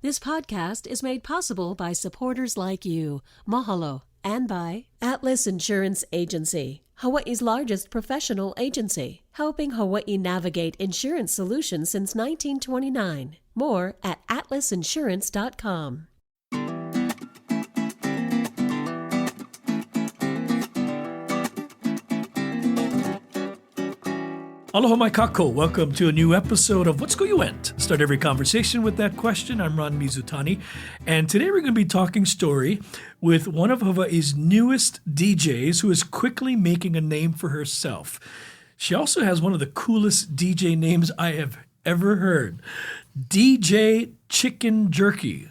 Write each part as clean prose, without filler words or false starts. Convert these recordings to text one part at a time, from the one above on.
This podcast is made possible by supporters like you. Mahalo. And by Atlas Insurance Agency, Hawaii's largest professional agency, helping Hawaii navigate insurance solutions since 1929. More at atlasinsurance.com. Aloha mai kako. Welcome to a new episode of What School You Went. Start every conversation with that question. I'm Ron Mizutani, and today we're going to be talking story with one of Hawaii's newest DJs who is quickly making a name for herself. She also has one of the coolest DJ names I have ever heard, DJ Chicken Jerky.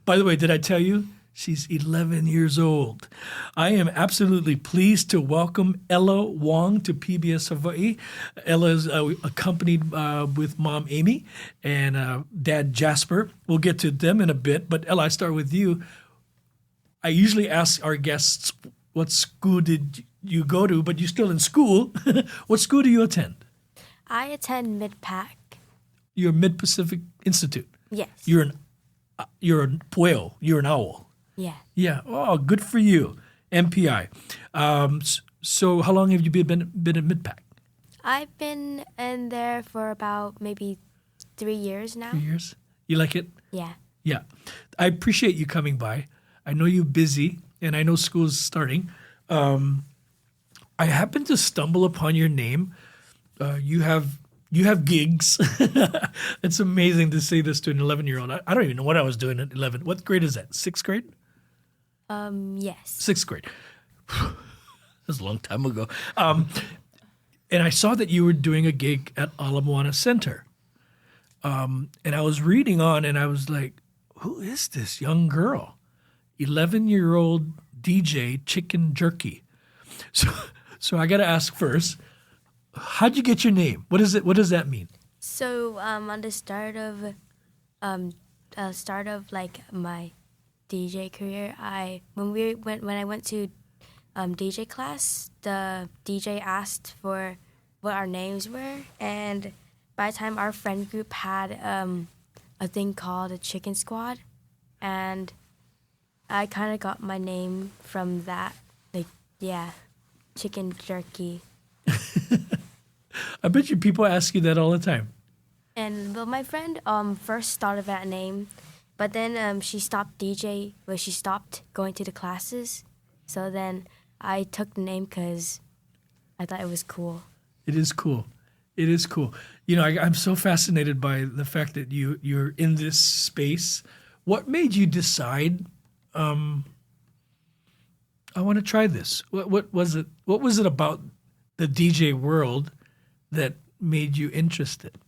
By the way, did I tell you? She's 11 years old. I am absolutely pleased to welcome Ella Wong to PBS Hawaii. Ella is accompanied with Mom Amy and Dad Jasper. We'll get to them in a bit, but Ella, I start with you. I usually ask our guests, what school did you go to, but you're still in school. What school do you attend? I attend Mid-Pac. You're Mid-Pacific Institute. Yes. You're a pueo. You're an owl. Yeah. Yeah. Oh, good for you. MPI. So how long have you been at Mid-Pac? I've been in there for about maybe 3 years now. 3 years? You like it? Yeah. Yeah. I appreciate you coming by. I know you're busy, and I know school's starting. I happened to stumble upon your name. You have gigs. It's amazing to say this to an 11-year-old. I don't even know what I was doing at 11. What grade is that? Sixth grade? Yes. Sixth grade. That was a long time ago. And I saw that you were doing a gig at Ala Moana Center. And I was reading on, and I was like, who is this young girl? 11-year-old DJ Chicken Jerky. So I got to ask first, how'd you get your name? What is it? What does that mean? So on the start of like my DJ career, when I went to DJ class, the DJ asked for what our names were, and by the time our friend group had a thing called a Chicken Squad, and I kind of got my name from that, like, yeah, Chicken Jerky. I bet you people ask you that all the time. And well, my friend first thought of that name, but then she stopped she stopped going to the classes. So then I took the name because I thought it was cool. It is cool. It is cool. You know, I'm so fascinated by the fact that you're in this space. What made you decide, I want to try this? What was it? What was it about the DJ world that made you interested?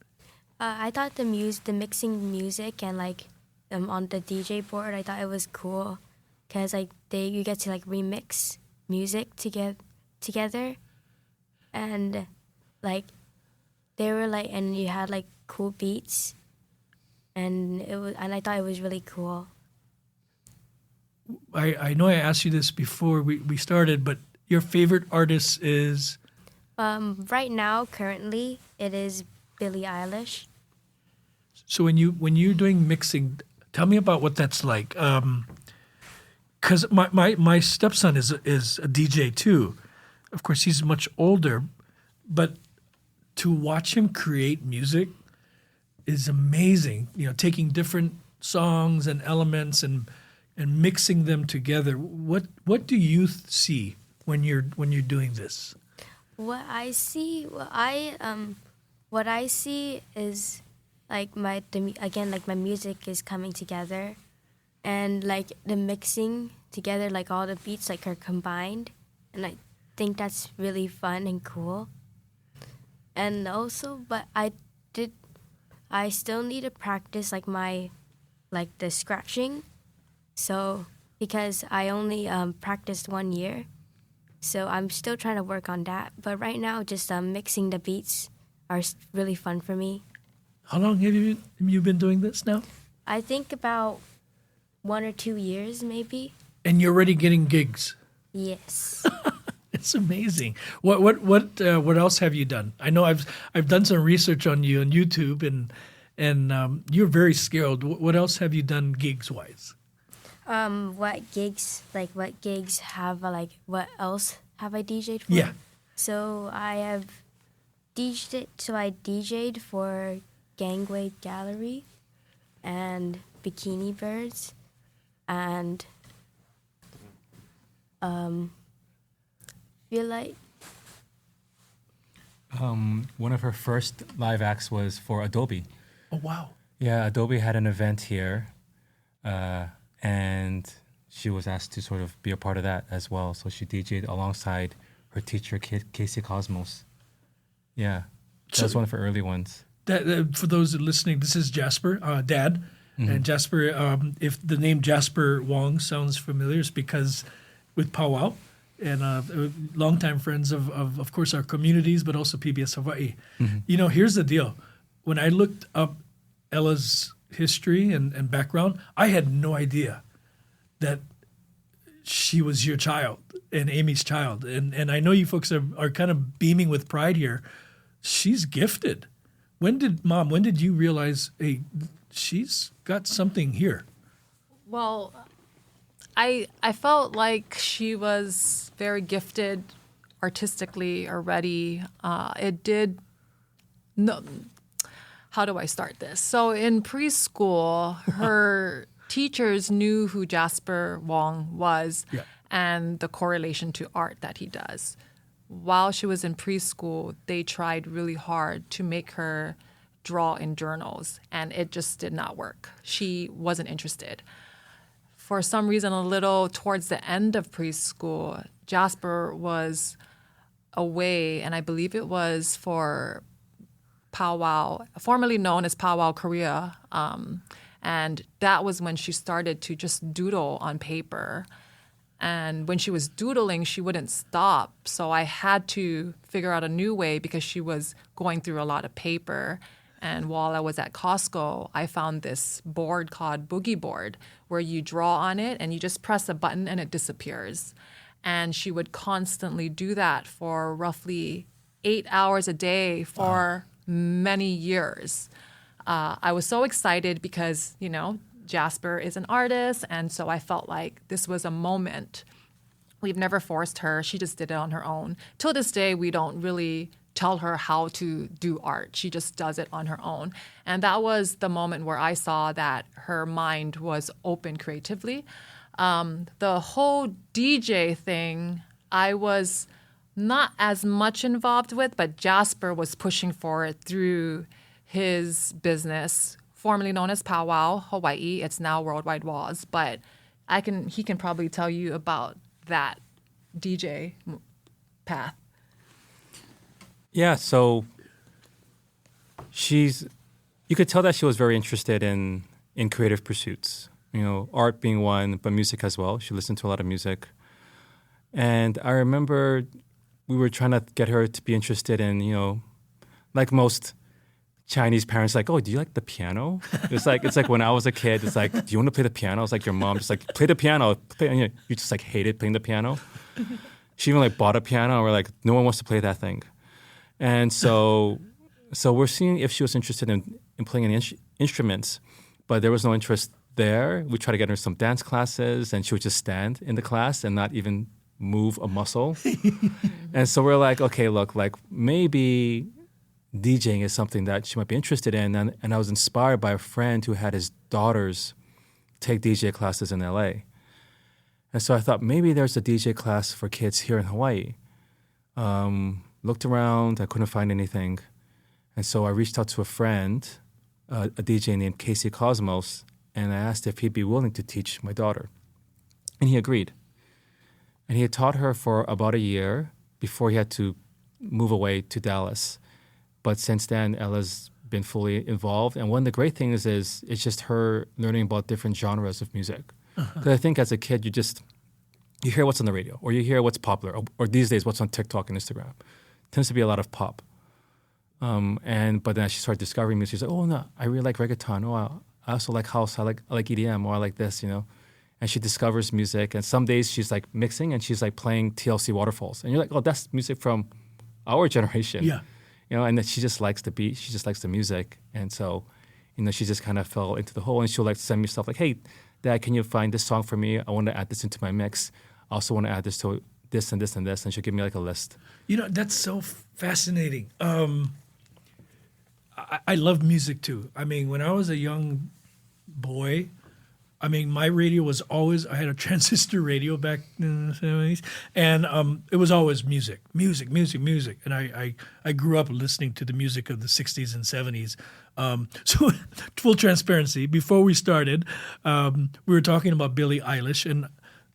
I thought the mixing music and like on the DJ board, I thought it was cool because like you get to like remix music together, and like they were like, and you had like cool beats, and I thought it was really cool. I know I asked you this before we started, but your favorite artist is? Right now, currently, it is Billie Eilish. So when you're doing mixing, tell me about what that's like. Because my stepson is a DJ too. Of course, he's much older, but to watch him create music is amazing. You know, taking different songs and elements and mixing them together. What do you see when you're doing this? What I see is like my music is coming together, and like the mixing together, like all the beats like are combined, and I think that's really fun and cool. And also, but I still need to practice like the scratching, so because I only practiced 1 year. So I'm still trying to work on that. But right now, just mixing the beats are really fun for me. How long have you been doing this now? I think about 1 or 2 years, maybe. And you're already getting gigs. Yes. It's amazing. What else have you done? I know I've done some research on you on YouTube, And you're very skilled. What else have you done gigs-wise? What gigs have what else have I DJ'd for? Yeah. So I DJ'd for Gangway Gallery and Bikini Birds and feel like one of her first live acts was for Adobe. Oh, wow. Yeah, Adobe had an event here, and she was asked to sort of be a part of that as well. So she DJ'd alongside her teacher, Casey Cosmos. Yeah, that was one of her early ones. For those listening, this is Jasper, Dad. Mm-hmm. And Jasper, if the name Jasper Wong sounds familiar, it's because with Powwow and longtime friends of course, our communities, but also PBS Hawaii. Mm-hmm. Here's the deal. When I looked up Ella's history and background, I had no idea that she was your child and Amy's child. And I know you folks are kind of beaming with pride here. She's gifted. When did you realize, hey, she's got something here? Well, I felt like she was very gifted artistically already. How do I start this? So in preschool, her teachers knew who Jasper Wong was and the correlation to art that he does. While she was in preschool, they tried really hard to make her draw in journals, and it just did not work. She wasn't interested. For some reason, a little towards the end of preschool, Jasper was away, and I believe it was for Powwow, formerly known as Powwow Korea, and that was when she started to just doodle on paper. And when she was doodling, she wouldn't stop. So I had to figure out a new way because she was going through a lot of paper. And while I was at Costco, I found this board called Boogie Board where you draw on it and you just press a button and it disappears. And she would constantly do that for roughly 8 hours a day for many years. I was so excited because, Jasper is an artist, and so I felt like this was a moment. We've never forced her. She just did it on her own. Till this day, we don't really tell her how to do art. She just does it on her own. And that was the moment where I saw that her mind was open creatively. The whole DJ thing, I was not as much involved with, but Jasper was pushing for it through his business, formerly known as Powwow Hawaiʻi. It's now Worldwide Walls, but he can probably tell you about that DJ path. Yeah, so you could tell that she was very interested in creative pursuits. Art being one, but music as well. She listened to a lot of music. And I remember we were trying to get her to be interested in, like most Chinese parents, like, oh, do you like the piano? It's like when I was a kid, it's like, do you want to play the piano? It's like your mom just like, play the piano. And you just like hated playing the piano. She even like bought a piano and we're like, no one wants to play that thing. And so we're seeing if she was interested in playing any instruments, but there was no interest there. We tried to get her some dance classes and she would just stand in the class and not even move a muscle. And so we're like, okay, look, like maybe DJing is something that she might be interested in. And I was inspired by a friend who had his daughters take DJ classes in LA. And so I thought maybe there's a DJ class for kids here in Hawaii. Looked around, I couldn't find anything. And so I reached out to a friend, a DJ named Casey Cosmos, and I asked if he'd be willing to teach my daughter. And he agreed. And he had taught her for about a year before he had to move away to Dallas. But since then, Ella's been fully involved. And one of the great things is it's just her learning about different genres of music. Because I think as a kid, you hear what's on the radio, or you hear what's popular, or these days what's on TikTok and Instagram. Tends to be a lot of pop. But then as she started discovering music, she's like, oh, no, I really like reggaeton. Oh, I also like house. I like EDM, or I like this, And she discovers music. And some days she's like mixing and she's like playing TLC Waterfalls. And you're like, oh, that's music from our generation. Yeah. And that she just likes the beat. She just likes the music. And so she just kind of fell into the hole, and she'll like send me stuff like, "Hey, Dad, can you find this song for me? I want to add this into my mix. I also want to add this to this and this and this," and she'll give me like a list. That's so fascinating. I love music too. I mean, when I was a young boy, I mean, my radio was always, I had a transistor radio back in the 70s, and it was always music. And I grew up listening to the music of the 60s and 70s. So full transparency, before we started, we were talking about Billie Eilish, and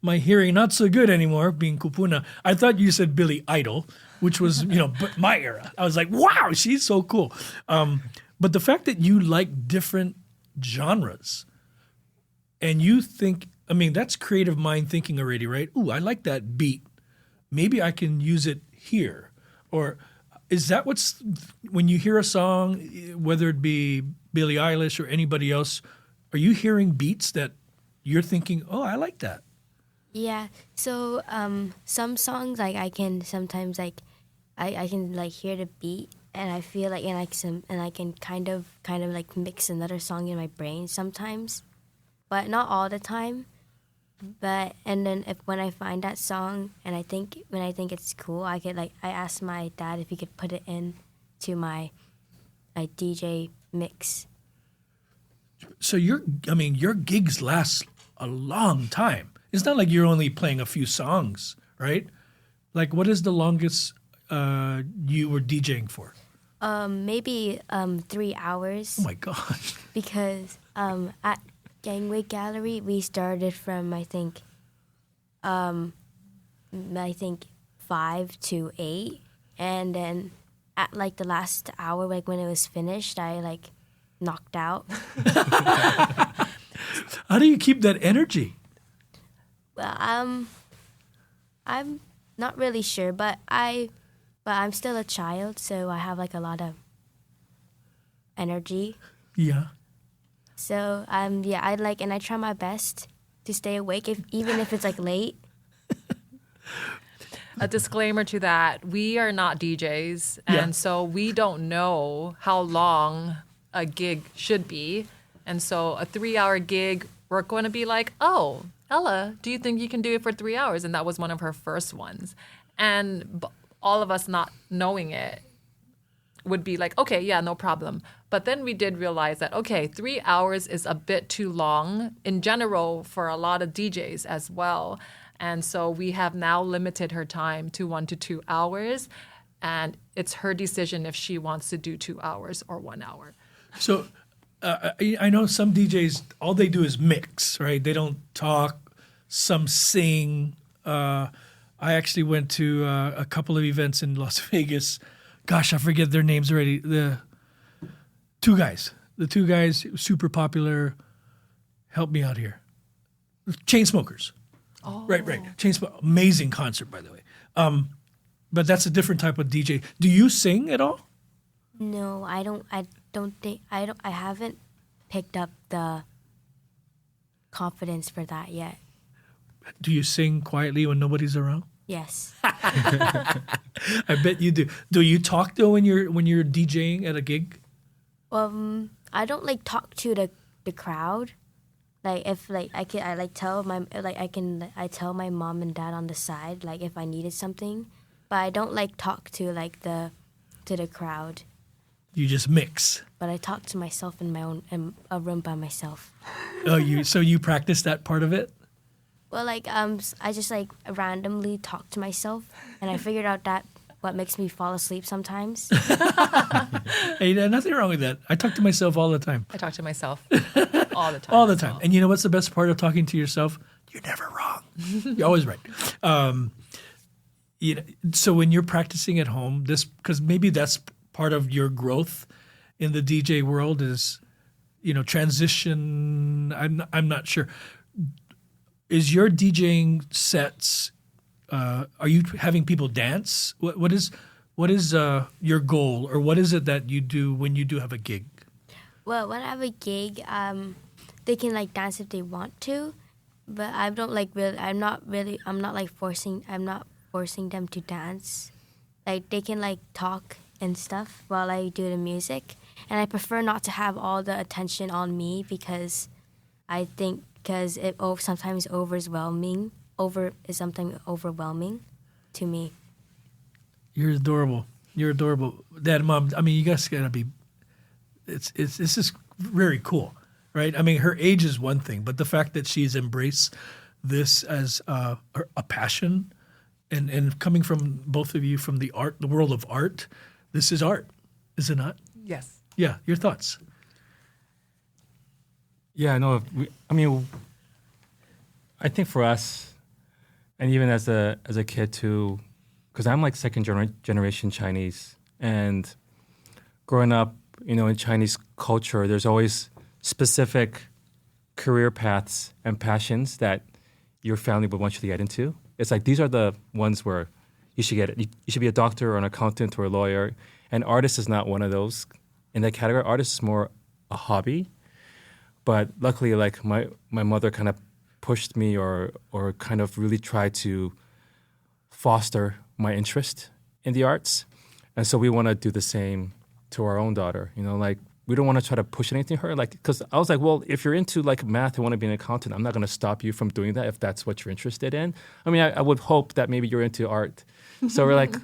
my hearing not so good anymore, being kupuna. I thought you said Billy Idol, which was, my era. I was like, wow, she's so cool. But the fact that you like different genres, and you think, I mean, that's creative mind thinking already, right? Ooh, I like that beat. Maybe I can use it here. Or is that when you hear a song, whether it be Billie Eilish or anybody else, are you hearing beats that you're thinking, oh, I like that? Yeah. So some songs like I can sometimes like I can like hear the beat and I feel like and I can kind of like mix another song in my brain sometimes, but not all the time. But and then when I find that song and when I think it's cool, I ask my dad if he could put it in to my DJ mix. So your gigs last a long time. It's not like you're only playing a few songs, right? Like, what is the longest you were DJing for? Maybe 3 hours. Oh my gosh! Because at Gangway Gallery we started from I think 5 to 8, and then at like the last hour, like when it was finished, I like knocked out. How do you keep that energy? Well, I'm not really sure, but I'm still a child, so I have like a lot of energy. Yeah. So I try my best to stay awake even if it's like late. A disclaimer to that, we are not DJs, and so we don't know how long a gig should be. And so a 3-hour gig, we're going to be like, oh, Ella, do you think you can do it for 3 hours? And that was one of her first ones. And all of us not knowing it would be like, okay, yeah, no problem. But then we did realize that, okay, 3 hours is a bit too long in general for a lot of DJs as well. And so we have now limited her time to 1 to 2 hours. And it's her decision if she wants to do 2 hours or 1 hour. So I know some DJs, all they do is mix, right? They don't talk, some sing. I actually went to a couple of events in Las Vegas. Gosh, I forget their names already. The two guys, super popular. Help me out here. Chainsmokers. Oh. Right. Chainsmokers. Amazing concert, by the way. But that's a different type of DJ. Do you sing at all? No, I haven't picked up the confidence for that yet. Do you sing quietly when nobody's around? Yes. I bet you do. Do you talk though when you're DJing at a gig? I don't like talk to the crowd. Like if like I tell my mom and dad on the side like if I needed something, but I don't like talk to like to the crowd. You just mix. But I talk to myself in a room by myself. Oh, you practice that part of it? Well, like I just like randomly talk to myself, and I figured out that what makes me fall asleep sometimes. Hey, nothing wrong with that. I talk to myself all the time. I talk to myself all the time. All the time. Well. And you know what's the best part of talking to yourself? You're never wrong. You're always right. So when you're practicing at home, because maybe that's part of your growth in the DJ world is, transition. I'm not sure. Is your DJing sets? Are you having people dance? What is your goal, or what is it that you do when you do have a gig? Well, when I have a gig, they can like dance if they want to, but I don't like really. I'm not forcing them to dance. Like they can like talk and stuff while I do the music, And I prefer not to have all the attention on me because I think it sometimes is something overwhelming to me. You're adorable. You're adorable. Dad, Mom, I mean, you guys gotta be, this is very cool, right? I mean, her age is one thing, but the fact that she's embraced this as a passion and coming from both of you from the world of art, this is art, is it not? Yes. Yeah, your thoughts? Yeah, no. I think for us, and even as a kid too, because I'm like second generation Chinese, and growing up, in Chinese culture, there's always specific career paths and passions that your family would want you to get into. It's like these are the ones where you should get it. You should be a doctor or an accountant or a lawyer, and artist is not one of those in that category. Artist is more a hobby. But luckily, like my mother kind of pushed me or kind of really tried to foster my interest in the arts. And so we want to do the same to our own daughter. Like we don't want to try to push anything to her. Like, because I was like, well, if you're into like math and want to be an accountant, I'm not going to stop you from doing that if that's what you're interested in. I mean, I would hope that maybe you're into art. So we're like,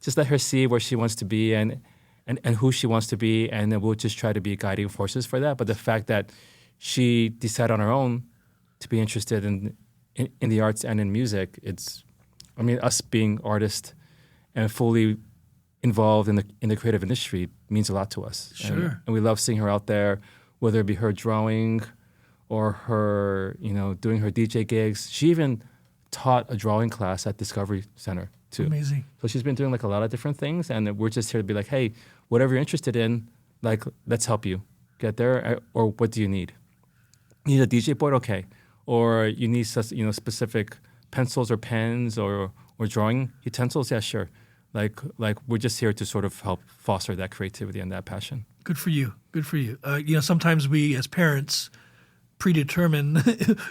just let her see where she wants to be and who she wants to be, and then we'll just try to be guiding forces for that. But the fact that she decided on her own to be interested in the arts and in music, us being artists and fully involved in the creative industry means a lot to us. Sure. And we love seeing her out there, whether it be her drawing or her, doing her DJ gigs. She even taught a drawing class at Discovery Center too. Amazing. So she's been doing like a lot of different things, and we're just here to be like, hey, whatever you're interested in, like, let's help you get there. Or what do you need? You need a DJ board? Okay. Or you need specific pencils or pens or drawing utensils? Yeah, sure. Like we're just here to sort of help foster that creativity and that passion. Good for you. Good for you. Sometimes we as parents predetermine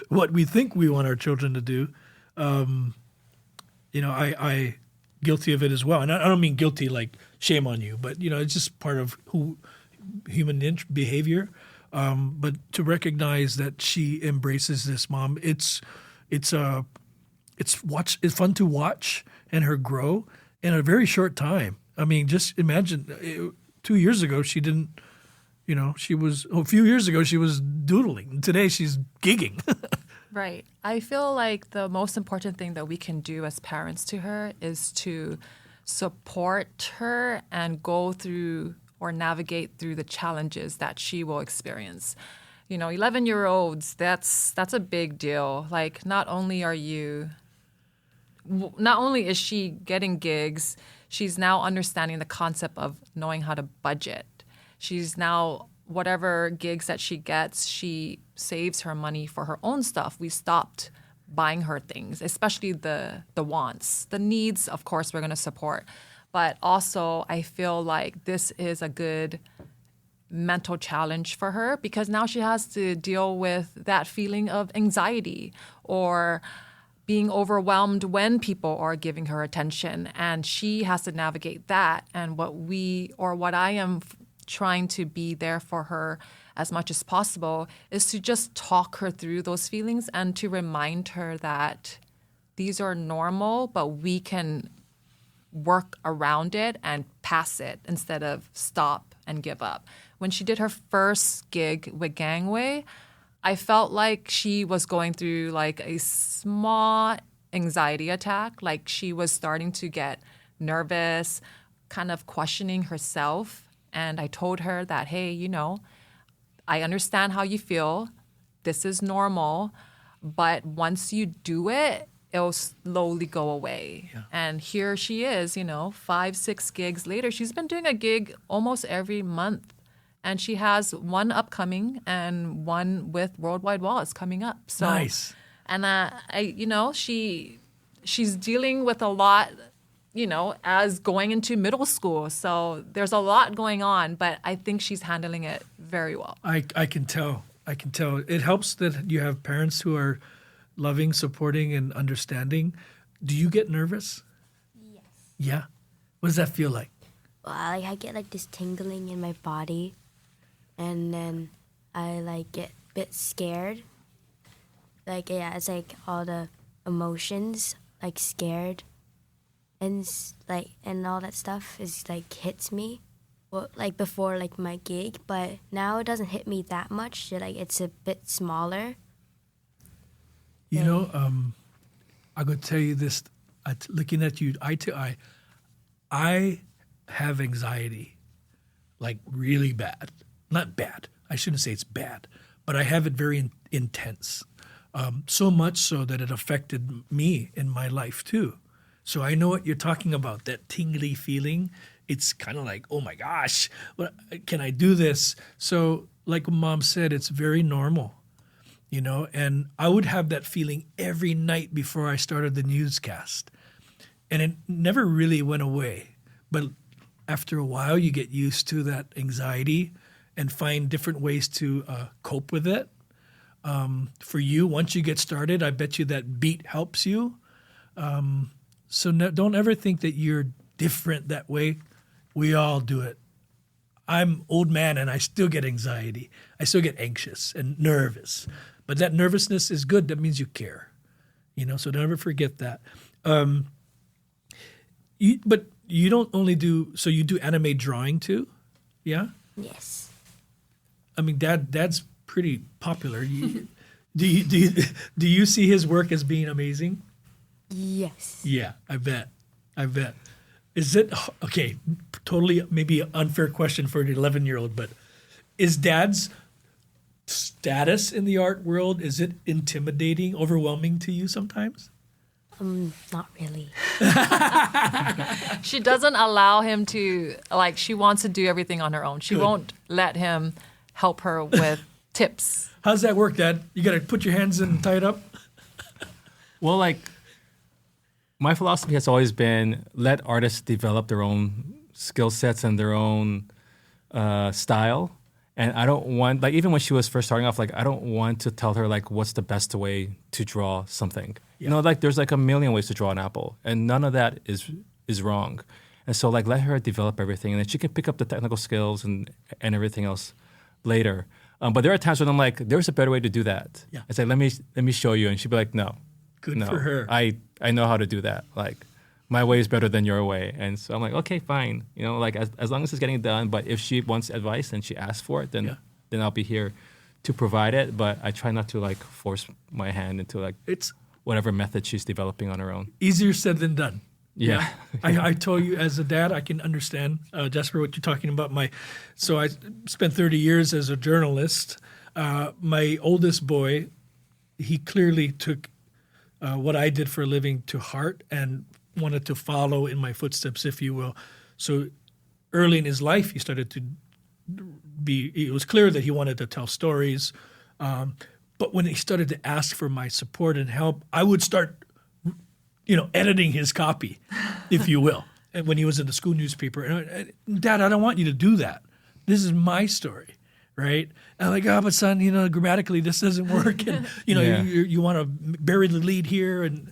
what we think we want our children to do. I guilty of it as well. And I don't mean guilty like shame on you, but it's just part of human behavior. But to recognize that she embraces this, Mom, it's fun to watch and her grow in a very short time. I mean, just imagine 2 years ago she didn't, a few years ago she was doodling. Today she's gigging. Right. I feel like the most important thing that we can do as parents to her is to support her and go through or navigate through the challenges that she will experience. 11-year-olds, that's a big deal. Like, not only is she getting gigs, she's now understanding the concept of knowing how to budget. She's now, whatever gigs that she gets, she saves her money for her own stuff. We stopped buying her things, especially the wants. The needs, of course, we're going to support. But also, I feel like this is a good mental challenge for her because now she has to deal with that feeling of anxiety or being overwhelmed when people are giving her attention. And she has to navigate that. And what I am trying to be there for her as much as possible is to just talk her through those feelings and to remind her that these are normal, but we can work around it and pass it instead of stop and give up. When she did her first gig with Gangway, I felt like she was going through like a small anxiety attack. Like she was starting to get nervous, kind of questioning herself. And I told her that, hey, I understand how you feel. This is normal. But once you do it, it'll slowly go away. Yeah. And here she is, 5-6 gigs later. She's been doing a gig almost every month. And she has one upcoming and one with Worldwide Wall coming up. So, nice. And she's dealing with a lot, as going into middle school. So there's a lot going on, but I think she's handling it very well. I can tell. It helps that you have parents who are loving, supporting, and understanding. Do you get nervous? Yes. Yeah? What does that feel like? Well, I get like this tingling in my body. and then I like get a bit scared. Like yeah, it's like all the emotions, like scared, and like and all that stuff is like hits me. Well, like before like my gig, but now it doesn't hit me that much. Like it's a bit smaller. You know, I could tell you this, looking at you eye to eye, I have anxiety, like really bad. Not bad. I shouldn't say it's bad, but I have it very intense. So much so that it affected me in my life too. So I know what you're talking about, that tingly feeling. It's kind of like, oh my gosh, can I do this? So like Mom said, it's very normal. You know, and I would have that feeling every night before I started the newscast. And it never really went away. But after a while, you get used to that anxiety and find different ways to cope with it. For you, once you get started, I bet you that beat helps you. So don't ever think that you're different that way. We all do it. I'm old man and I still get anxiety. I still get anxious and nervous. But that nervousness is good. That means you care, you know. So don't ever forget that. But you don't only do. So you do anime drawing too, yeah? Yes. I mean, Dad's pretty popular. Do you see his work as being amazing? Yes. Yeah, I bet. Is it okay? Totally, maybe an unfair question for an 11-year-old, but is Dad's status in the art world, is it intimidating, overwhelming to you sometimes? Not really. She doesn't allow him to, like, she wants to do everything on her own. She won't let him help her with tips. How's that work, Dad? You got to put your hands in and tie it up? Well, like, my philosophy has always been let artists develop their own skill sets and their own style. And I don't want, like, even when she was first starting off, like, I don't want to tell her, like, what's the best way to draw something. Yeah. You know, like, there's, like, a million ways to draw an apple, and none of that is wrong. And so, like, let her develop everything, and then she can pick up the technical skills and everything else later. But there are times when I'm like, there's a better way to do that. Yeah. I say, let me show you. And she'd be like, no. Good No, for her. I know how to do that. Like, my way is better than your way. And so I'm like, okay, fine. You know, like as long as it's getting done. But if she wants advice and she asks for it, then I'll be here to provide it. But I try not to like force my hand into like It's whatever method she's developing on her own. easier said than done. Yeah. I told you as a dad, I can understand, Jasper, what you're talking about. So I spent 30 years as a journalist. My oldest boy, he clearly took what I did for a living to heart and wanted to follow in my footsteps, if you will. So early in his life, he started to it was clear that he wanted to tell stories. But when he started to ask for my support and help, I would start, editing his copy, if you will. And when he was in the school newspaper, and Dad, I don't want you to do that. This is my story, right? And I'm like, but son, grammatically this doesn't work, and you want to bury the lead here, and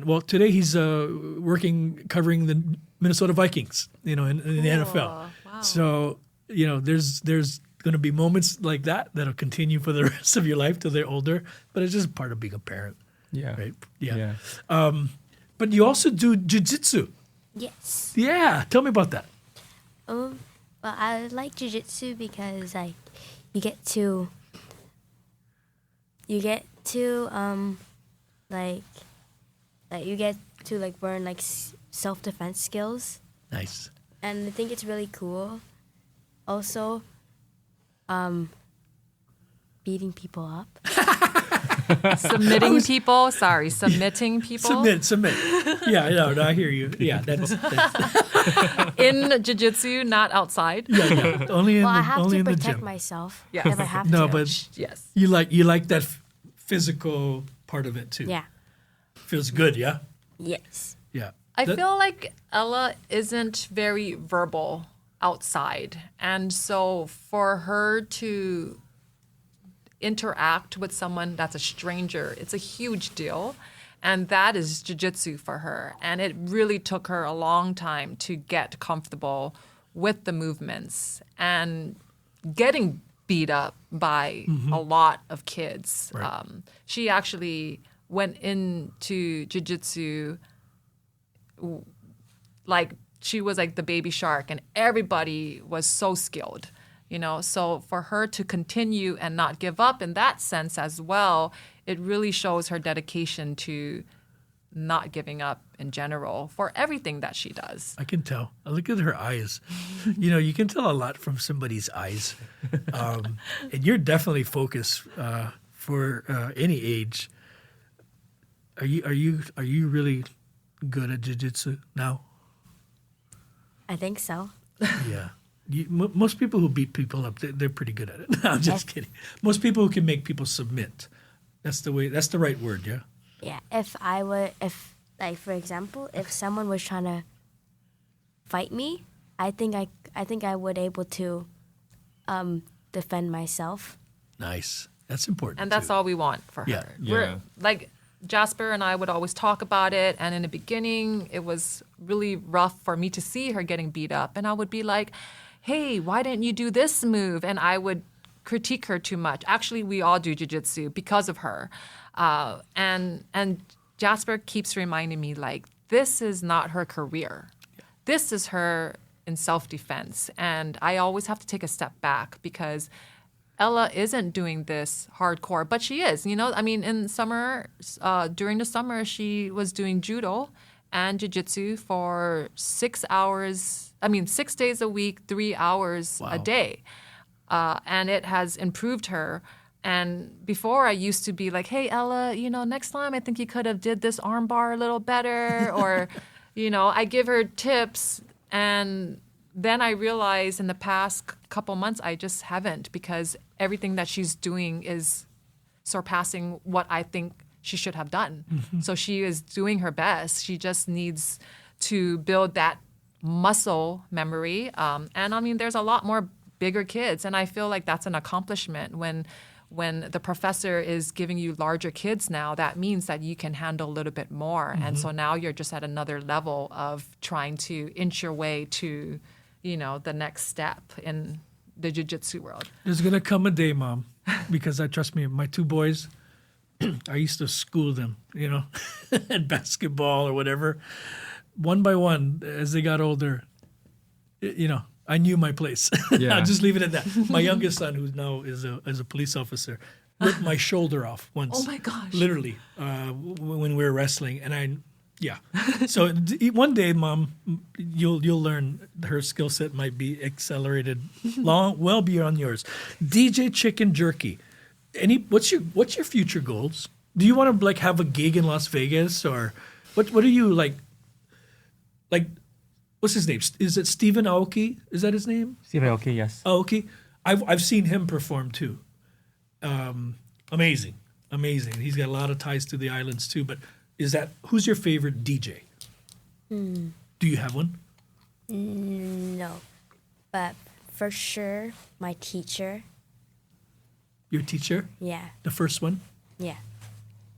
well, today he's covering the Minnesota Vikings, in the NFL. Wow. So there's going to be moments like that'll continue for the rest of your life till they're older, but it's just part of being a parent. Yeah. Right. Yeah. But you also do jiu-jitsu. Yes. Yeah. Tell me about that. Well, I like jiu-jitsu because you get to learn like self-defense skills, Nice. and I think it's really cool. Also, beating people up. Submitting people. Submit. Yeah, no, I hear you. Yeah, that's In jiu-jitsu, not outside. yeah. Only in Well, I the have only to in the protect gym. myself Yes. if I have No, to. but Yes. you like that physical part of it too. Yeah. Feels good. Yeah. Yes. Yeah. I That- feel like Ella isn't very verbal outside. And so for her to interact with someone that's a stranger, it's a huge deal. And that is jiu-jitsu for her. And it really took her a long time to get comfortable with the movements. And getting beat up by a lot of kids. Right. She actually went into jiu-jitsu like she was like the baby shark, and everybody was so skilled, So for her to continue and not give up in that sense as well, it really shows her dedication to not giving up in general for everything that she does. I can tell. I look at her eyes. You can tell a lot from somebody's eyes. And you're definitely focused for any age. Are you really good at jiu-jitsu now? I think so. Yeah. Most people who beat people up, they're pretty good at it. No, I'm just kidding. Most people who can make people submit. That's the right word, yeah? Yeah, like for example, if someone was trying to fight me, I think I would able to defend myself. Nice. That's important. And that's too. all we want for her. Yeah. We're like Jasper and I would always talk about it, and in the beginning it was really rough for me to see her getting beat up, and I would be like, "Hey, why didn't you do this move?" And I would critique her too much. Actually, we all do jiu-jitsu because of her. And Jasper keeps reminding me, like, this is not her career. This is her in self-defense. And I always have to take a step back because Ella isn't doing this hardcore, but she is. In summer, during the summer, she was doing judo and jiu-jitsu for 6 hours. 6 days a week, 3 hours a day. And it has improved her. And before I used to be like, hey, Ella, next time I think you could have did this arm bar a little better. Or, I give her tips. And then I realized in the past couple months, I just haven't, because everything that she's doing is surpassing what I think she should have done. So she is doing her best. She just needs to build that muscle memory. There's a lot more bigger kids, and I feel like that's an accomplishment when the professor is giving you larger kids now. That means that you can handle a little bit more, and so now you're just at another level of trying to inch your way to the next step in the jiu-jitsu world. There's gonna come a day, Mom, because trust me, my two boys, I used to school them, at basketball or whatever, one by one as they got older. I knew my place. Yeah. I'll just leave it at that. My youngest son, who now is a police officer, ripped my shoulder off once. Oh my gosh! Literally, when we were wrestling, and So one day, Mom, you'll learn her skill set might be accelerated well beyond yours. DJ Chicken Jerky. What's your future goals? Do you want to have a gig in Las Vegas, or what are you like? What's his name? Is it Stephen Aoki? Is that his name? Stephen Aoki, yes. Aoki. I've seen him perform too. Amazing. He's got a lot of ties to the islands too. But who's your favorite DJ? Do you have one? No, but for sure, my teacher. Your teacher? Yeah. The first one? Yeah.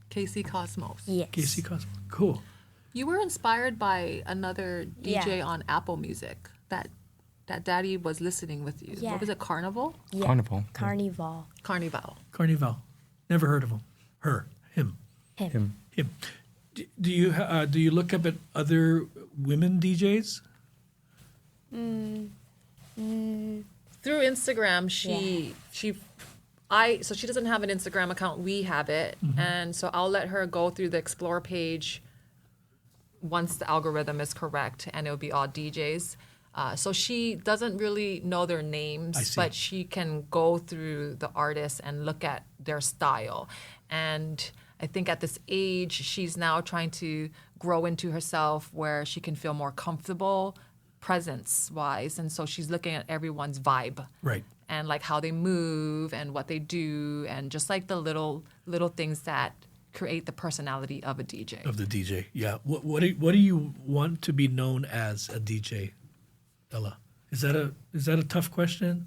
Casey Cosmos. Yes. Casey Cosmo. Cool. You were inspired by another DJ Yeah. on Apple Music that Daddy was listening with you. Yeah. What was it? Carnival? Yeah. Carnival. Carnival. Carnival. Never heard of him. Him. Him. Do you look up at other women DJs? Through Instagram, so she doesn't have an Instagram account. We have it, and so I'll let her go through the explore page once the algorithm is correct, and it'll be all DJs. So she doesn't really know their I names, see. but she can go through the artists and look at their style. And I think at this age, she's now trying to grow into herself where she can feel more comfortable presence-wise. And so she's looking at everyone's vibe. Right. And like how they move and what they do, and just like the little things that create the personality of a DJ. Of the DJ, yeah. What do you want to be known as a DJ, Ella? Is that a tough question?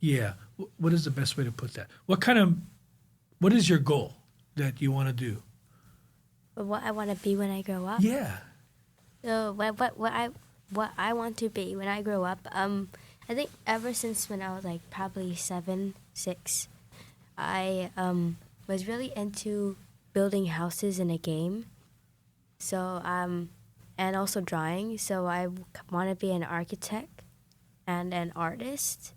Yeah. What is the best way to put that? What is your goal that you want to do? But what I want to be when I grow up. Yeah. So what I want to be when I grow up. I I think ever since when I was like probably 7, 6, I was really into building houses in a game. So and also drawing. So I want to be an architect and an artist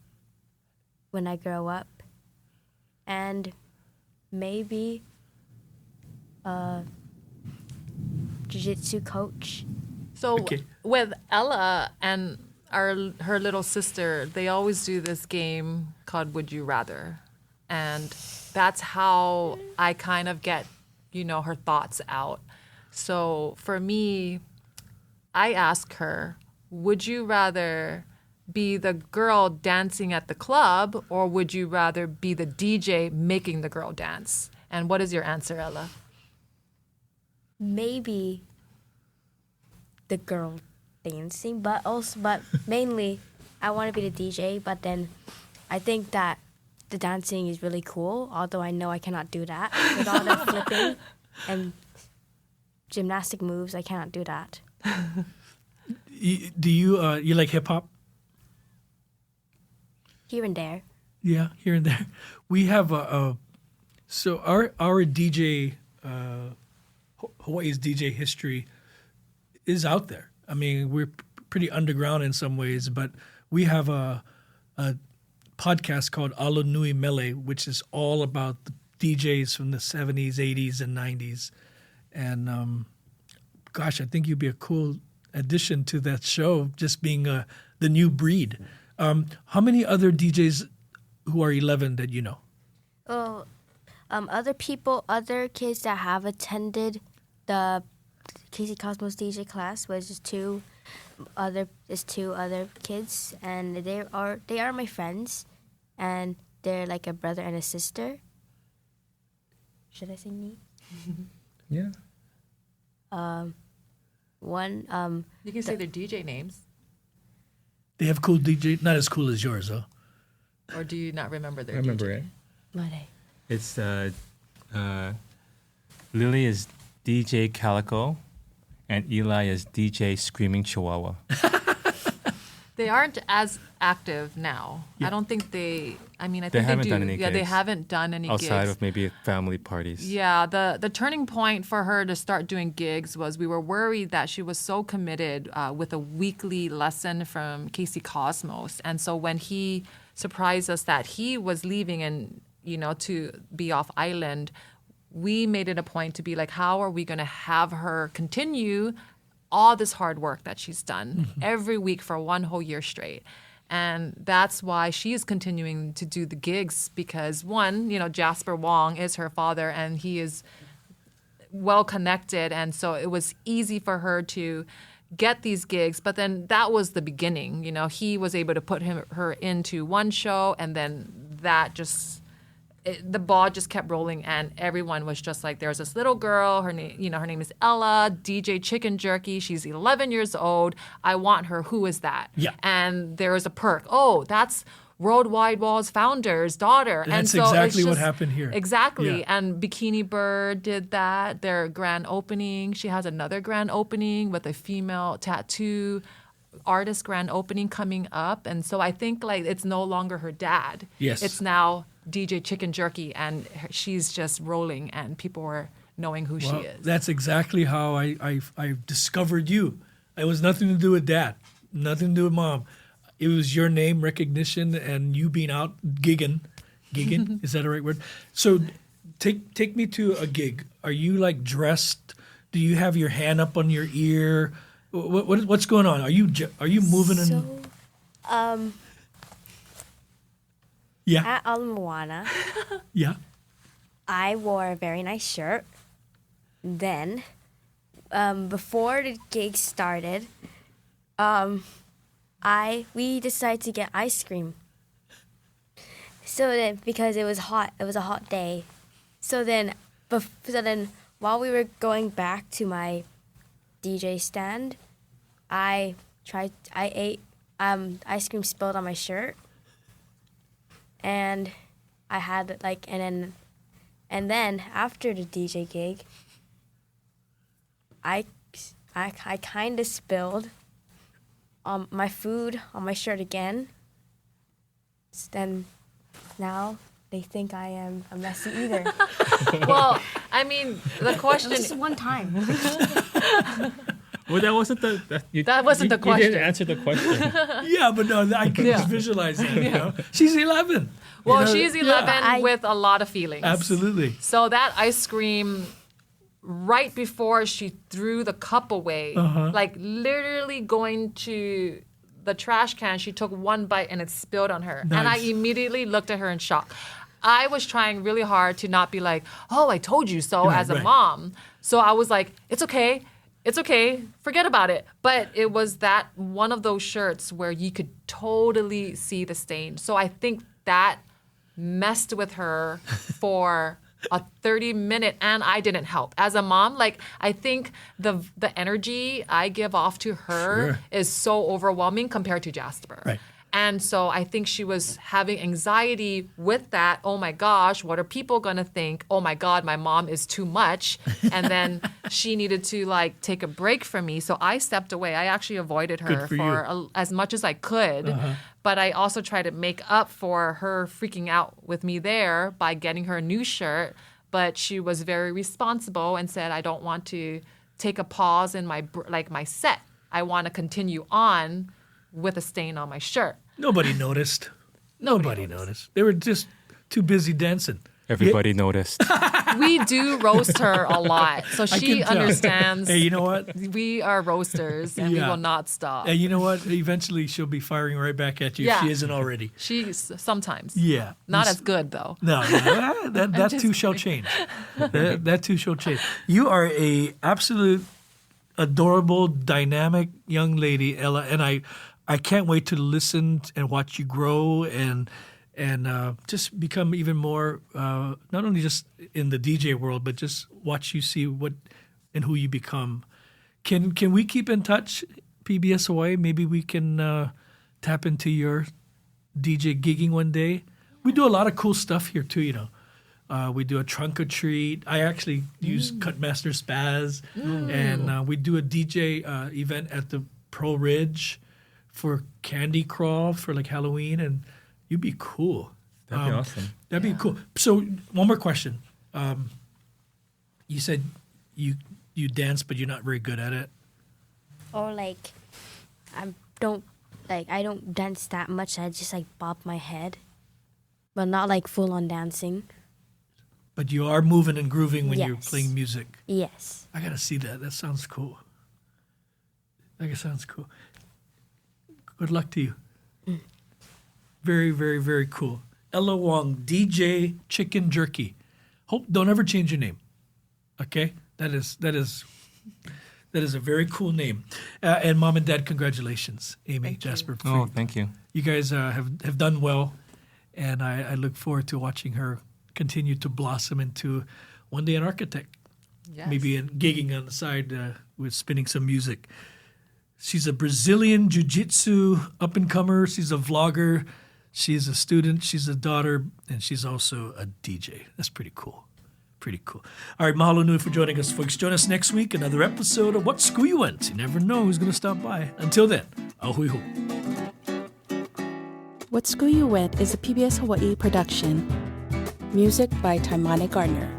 when I grow up, and maybe a jiu-jitsu coach. So Okay. with Ella and her little sister, they always do this game called Would You Rather. And that's how I kind of get, her thoughts out. So for me, I ask her, would you rather be the girl dancing at the club, or would you rather be the DJ making the girl dance? And what is your answer, Ella? Maybe the girl dancing, but mainly I want to be the DJ. But then I think that the dancing is really cool, although I know I cannot do that with all the flipping and gymnastic moves. I cannot do that. Do you like hip hop? Here and there. Yeah, here and there. We have so our DJ Hawaii's DJ history is out there. I mean, we're pretty underground in some ways, but we have a podcast called Ala Nui Mele, which is all about the DJs from the 70s, 80s, and 90s. And gosh, I think you'd be a cool addition to that show, just being the new breed. How many other DJs who are 11 that you know? Oh, other kids that have attended the Casey Cosmos DJ class was just two other kids, and they are my friends, and they're like a brother and a sister. Should I say me? Yeah. One You can say their DJ names, They have cool DJ, not as cool as yours, though. or do you not remember their I remember DJ? it. Mare. It's Lily is DJ Calico, and Eli is DJ Screaming Chihuahua. They aren't as active now. Yeah. I don't think they. I mean, I They think haven't do. done any Yeah, they gigs haven't done any outside gigs. of maybe family parties. Yeah, the turning point for her to start doing gigs was we were worried that she was so committed with a weekly lesson from Casey Cosmos, and so when he surprised us that he was leaving and to be off island, we made it a point to be like, how are we going to have her continue all this hard work that she's done every week for one whole year straight? And that's why she is continuing to do the gigs, because one, Jasper Wong is her father and he is well connected. And so it was easy for her to get these gigs. But then that was the beginning. He was able to put her into one show, and then that just... the ball just kept rolling, and everyone was just like, there's this little girl, her name is Ella, DJ Chicken Jerky, she's 11 years old, I want her, who is that? Yeah. And there was a perk, oh, that's Worldwide Wall's founder's daughter. That's and so exactly it's what just- happened here. Exactly. Yeah. And Bikini Bird did that, their grand opening. She has another grand opening with a female tattoo artist grand opening coming up. And so I think it's no longer her dad. Yes. It's now DJ Chicken Jerky, and she's just rolling, and people were knowing who she Well, is. that's exactly how I discovered you. It was nothing to do with dad, nothing to do with mom. It was your name recognition and you being out gigging. Gigging, is that the right word? So take me to a gig. Are you dressed? Do you have your hand up on your ear? What's going on? Are you moving? Yeah. At Ala Moana, Yeah. I wore a very nice shirt. Then, before the gig started, we decided to get ice cream. So then, because it was hot, it was a hot day. So then, while we were going back to my DJ stand, I ate ice cream spilled on my shirt. And I had and then after the DJ gig, I kind of spilled my food on my shirt again, then now they think I am a messy eater. Well, I mean, the question. Just one time. Well, that wasn't the the question. You didn't answer the question. Yeah, but no, I can just visualize that. You know? She's 11. Well, You know? she's 11 Yeah. with a lot of feelings. Absolutely. So that ice cream, right before she threw the cup away, like literally going to the trash can, she took one bite and it spilled on her. And I Nice. immediately looked at her in shock. I was trying really hard to not be like, oh, I told you so Right, as a right. mom. So I was like, it's okay. It's okay. Forget about it. But it was that one of those shirts where you could totally see the stain. So I think that messed with her for a 30-minute, and I didn't help. As a mom, like, I think the energy I give off to her Sure. is so overwhelming compared to Jasper. Right. And so I think she was having anxiety with that. Oh my gosh, what are people going to think? Oh my God, my mom is too much. And then she needed to like take a break from me. So I stepped away. I actually avoided her Good for you. as much as I could. But I also tried to make up for her freaking out with me there by getting her a new shirt. But she was very responsible and said, I don't want to take a pause in my set. I want to continue on with a stain on my shirt. Nobody noticed. Nobody noticed. They were just too busy dancing. Everybody noticed. We do roast her a lot. So I she can tell. understands Hey, you know what? we are roasters and we Yeah. will not stop. And you know what? Eventually, she'll be firing right back at you if Yeah. she isn't already. She's sometimes. Yeah. Not as good though. No, that too shall change. That too shall change. You are a absolute adorable, dynamic young lady, Ella, and I can't wait to listen and watch you grow and just become even more not only just in the DJ world, but just watch you see what and who you become. Can we keep in touch, PBS Hawaii? Maybe we can tap into your DJ gigging one day. We do a lot of cool stuff here too, you know. We do a trunk or treat. I actually use Cutmaster Spaz, and we do a DJ event at the Pro Ridge for Candy Crawl for like Halloween, and you'd be cool. That'd be awesome. That'd be cool. So one more question. You said you dance, but you're not very good at it. Or like, I don't dance that much. I just like bob my head, but not like full on dancing. But you are moving and grooving when you're Yes. playing music. Yes. I gotta see that. That sounds cool. That sounds cool. Good luck to you. Very, very, very cool. Ella Wong, DJ Chicken Jerky. Don't ever change your name. Okay? That is a very cool name. And Mom and Dad, congratulations, Amy, Jasper. Oh, thank you. You guys have done well, and I look forward to watching her continue to blossom into one day an architect. Yes. Maybe gigging on the side with spinning some music. She's a Brazilian jiu-jitsu up-and-comer. She's a vlogger. She's a student. She's a daughter. And she's also a DJ. That's pretty cool. Pretty cool. All right, mahalo nui for joining us, folks. Join us next week, another episode of What School You Went. You never know who's going to stop by. Until then, ahui ho. What School You Went is a PBS Hawaii production. Music by Taimane Gardner.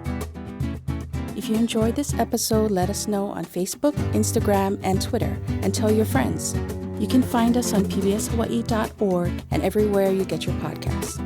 If you enjoyed this episode, let us know on Facebook, Instagram, and Twitter, and tell your friends. You can find us on pbshawaii.org and everywhere you get your podcasts.